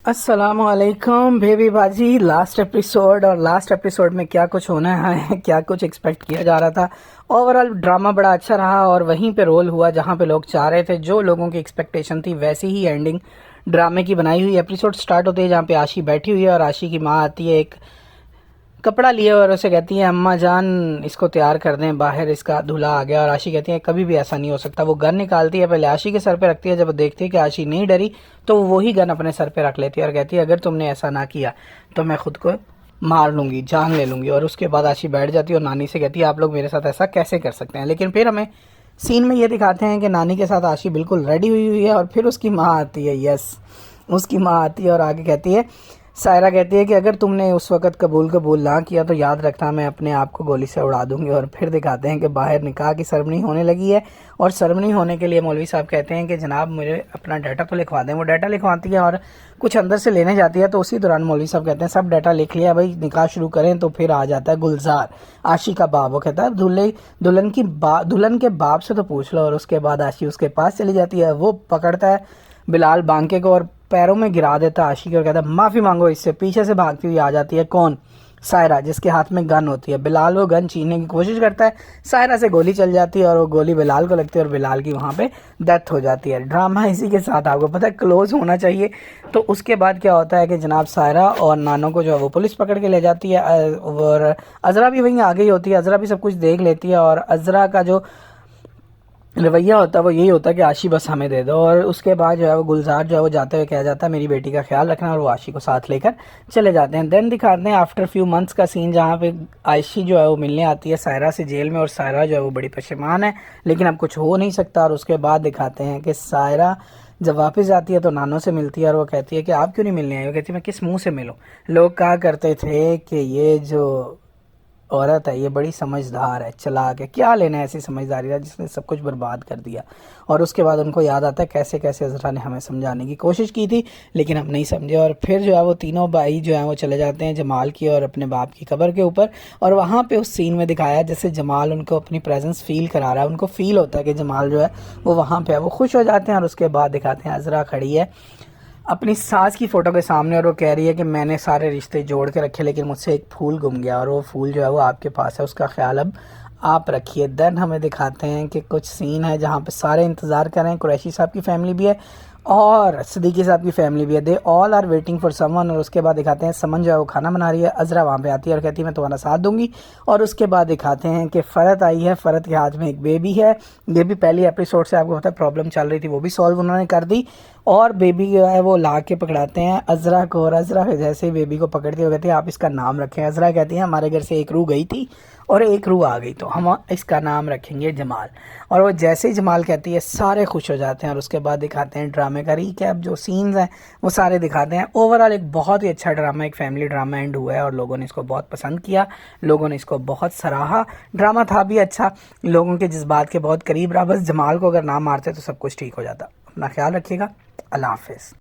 अस्सलामुअलैकुम बेबी बाजी। Last episode में क्या कुछ होना है, क्या कुछ एक्सपेक्ट किया जा रहा था। ओवरऑल ड्रामा बड़ा अच्छा रहा और वहीं पे रोल हुआ जहां पे लोग चाह रहे थे। जो लोगों की एक्सपेक्टेशन थी वैसी ही एंडिंग ड्रामे की बनाई हुई। एपिसोड स्टार्ट होते हैं जहाँ पे आशी बैठी हुई है और आशी की माँ आती है एक कपड़ा लिए और उसे कहती है अम्मा जान इसको तैयार कर दें, बाहर इसका दूल्हा आ गया। और आशी कहती है कभी भी ऐसा नहीं हो सकता। वो गन निकालती है, पहले आशी के सर पे रखती है। जब वो देखती है कि आशी नहीं डरी तो वो वही गन अपने सर पे रख लेती है और कहती है अगर तुमने ऐसा ना किया तो मैं खुद को मार लूंगी, जान ले लूंगी। और उसके बाद आशी बैठ जाती है और नानी से कहती है आप लोग मेरे साथ ऐसा कैसे कर सकते हैं। लेकिन फिर हमें सीन में ये दिखाते हैं कि नानी के साथ आशी बिल्कुल रेडी हुई है और फिर उसकी माँ आती है। यस, उसकी माँ आती है और आगे कहती है, सायरा कहती है कि अगर तुमने उस वक्त कबूल ना किया तो याद रखना मैं अपने आप को गोली से उड़ा दूंगी। और फिर दिखाते हैं कि बाहर निकाह की सेरेमनी होने लगी है और सेरेमनी होने के लिए मौलवी साहब कहते हैं कि जनाब मुझे अपना डाटा तो लिखवा दें। वो डाटा लिखवाती है और कुछ अंदर से लेने जाती है तो उसी दौरान मौलवी साहब कहते हैं सब डाटा लिख लिया भाई, निकाह शुरू करें। तो फिर आ जाता है गुलजार, आशी का बाप। वो कहता है दुल्हन के बाप से तो पूछ लो। और उसके बाद आशी उसके पास चली जाती है। वो पकड़ता है बिलाल बांके को और पैरों में गिरा देता है आशी को और कहता है माफी मांगो इससे। पीछे से भागती हुई आ जाती है कौन? सायरा, जिसके हाथ में गन होती है। बिलाल वो गन छीनने की कोशिश करता है, सायरा से गोली चल जाती है और वो गोली बिलाल को लगती है और बिलाल की वहां पे डेथ हो जाती है। ड्रामा इसी के साथ आपको पता है क्लोज होना चाहिए। तो उसके बाद क्या होता है कि जनाब सायरा और नानो को जो है वो पुलिस पकड़ के ले जाती है और अजरा भी वहीं आ गई होती है। अजरा भी सब कुछ देख लेती है और अजरा का जो रवैया होता है वो यही होता है कि आशी बस हमें दे दो। और उसके बाद जो है वो गुलजार जो है वो जाते हुए कह जाता है मेरी बेटी का ख्याल रखना, और वो आशी को साथ लेकर चले जाते हैं। देन दिखाते हैं आफ्टर फ्यू मंथ्स का सीन जहाँ पे आशी जो है वो मिलने आती है सायरा से जेल में और सायरा जो है वो बड़ी परेशान है लेकिन अब कुछ हो नहीं सकता। और उसके बाद दिखाते हैं कि सायरा जब वापस जाती है तो नानो से मिलती है और वो कहती है कि आप क्यों नहीं मिलने आई। वो कहती है मैं किस मुंह से मिलूं, लोग कहा करते थे कि ये जो औरत है ये बड़ी समझदार है, चालाक है, क्या लेना है ऐसी समझदारी का जिसने सब कुछ बर्बाद कर दिया। और उसके बाद उनको याद आता है कैसे कैसे अजरा ने हमें समझाने की कोशिश की थी लेकिन हम नहीं समझे। और फिर जो है वो तीनों भाई जो है वो चले जाते हैं जमाल की और अपने बाप की कब्र के ऊपर। और वहाँ पे उस सीन में दिखाया जैसे जमाल उनको अपनी प्रेजेंस फील करा रहा है। उनको फील होता है कि जमाल जो है वो वहाँ पे है, वो खुश हो जाते हैं। और उसके बाद दिखाते हैं अजरा खड़ी है अपनी सास की फोटो के सामने और वो कह रही है कि मैंने सारे रिश्ते जोड़ के रखे लेकिन मुझसे एक फूल गुम गया और वो फूल जो है वो आपके पास है, उसका ख्याल अब आप रखिए। देन हमें दिखाते हैं कि कुछ सीन है जहाँ पे सारे इंतज़ार कर रहे हैं। कुरैशी साहब की फैमिली भी है और सिद्दीकी साहब की फैमिली भी है। They all are waiting for someone. और उसके बाद दिखाते हैं समन जो है वो खाना बना रही है। अजरा वहाँ पे आती है और कहती है मैं तुम्हारा साथ दूंगी। और उसके बाद दिखाते हैं कि फ़रत आई है, फ़रत के हाथ में एक बेबी है। ये भी पहली एपिसोड से आपको पता है प्रॉब्लम चल रही थी, वो भी सॉल्व उन्होंने कर दी। और बेबी जो है वो ला के पकड़ाते हैं अजरा को और अजरा जैसे ही बेबी को पकड़ती है कहती है आप इसका नाम रखें। अजरा कहती है हमारे घर से एक रूह गई थी और एक रूह आ गई तो हम इसका नाम रखेंगे जमाल। और वो जैसे ही जमाल कहती है सारे खुश हो जाते हैं। और उसके बाद दिखाते हैं ड्रामे का रीकैप, जो सीन्स हैं वो सारे दिखाते हैं। ओवरऑल एक बहुत ही अच्छा ड्रामा, एक फैमिली ड्रामा एंड हुआ है और लोगों ने इसको बहुत पसंद किया, लोगों ने इसको बहुत सराहा। ड्रामा था भी अच्छा, लोगों के जज्बात के बहुत करीब रहा। बस जमाल को अगर ना मारते तो सब कुछ ठीक हो जाता। अपना ख्याल रखिएगा, अल्लाह हाफिज़।